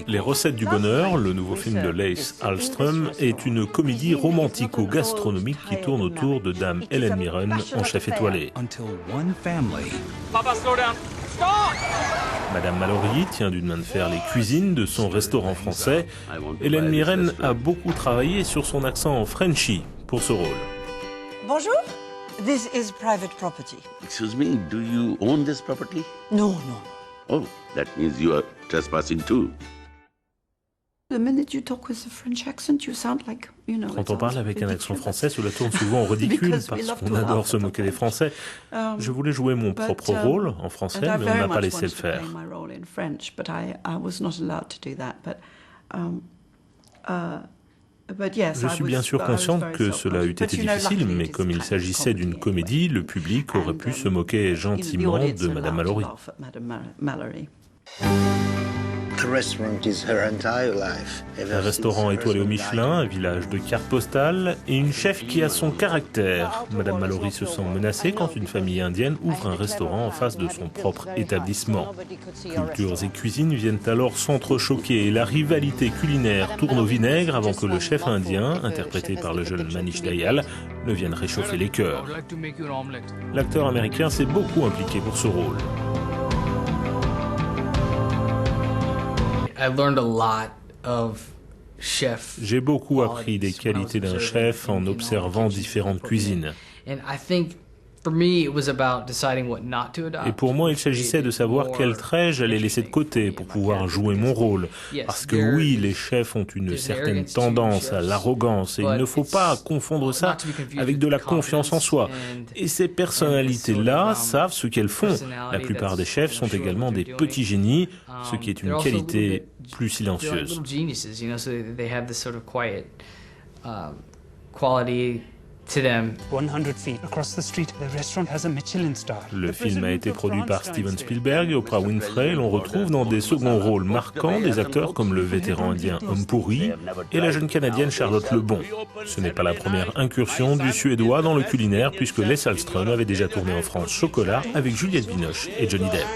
Les recettes du bonheur, le nouveau film de Lasse Hallström, est une comédie romantico-gastronomique qui tourne autour de Dame Helen Mirren en chef étoilé. Madame Mallory tient d'une main de fer les cuisines de son restaurant français. Helen Mirren a beaucoup travaillé sur son accent Frenchy pour ce rôle. Bonjour. This is private property. Excuse me, do you own this property? No. Oh, that means you are trespassing too. The minute you talk with a French accent, you sound like, Quand on parle avec un accent français, cela tourne souvent au ridicule parce qu'on adore se moquer des Français. Je voulais jouer mon propre rôle en français, mais on n'a pas laissé le faire. Je suis bien sûr consciente que cela eût été difficile, mais comme il s'agissait d'une comédie, le public aurait pu se moquer gentiment de Madame Mallory. Un restaurant étoilé au Michelin, un village de cartes postales et une chef qui a son caractère. Madame Mallory se sent menacée quand une famille indienne ouvre un restaurant en face de son propre établissement. Cultures et cuisines viennent alors s'entrechoquer et la rivalité culinaire tourne au vinaigre avant que le chef indien, interprété par le jeune Manish Dayal, ne vienne réchauffer les cœurs. L'acteur américain s'est beaucoup impliqué pour ce rôle. J'ai beaucoup appris des qualités d'un chef en observant différentes cuisines. Et pour moi, il s'agissait de savoir quels traits j'allais laisser de côté pour pouvoir jouer mon rôle. Parce que oui, les chefs ont une certaine tendance à l'arrogance et il ne faut pas confondre ça avec de la confiance en soi. Et ces personnalités-là savent ce qu'elles font. La plupart des chefs sont également des petits génies, ce qui est une qualité plus silencieuse. Le film a été produit par Steven Spielberg et Oprah Winfrey. L'on retrouve dans des seconds rôles marquants des acteurs comme le vétéran indien Om Puri et la jeune canadienne Charlotte Lebon. Ce n'est pas la première incursion du Suédois dans le culinaire puisque Lasse Hallström avait déjà tourné en France Chocolat avec Juliette Binoche et Johnny Depp.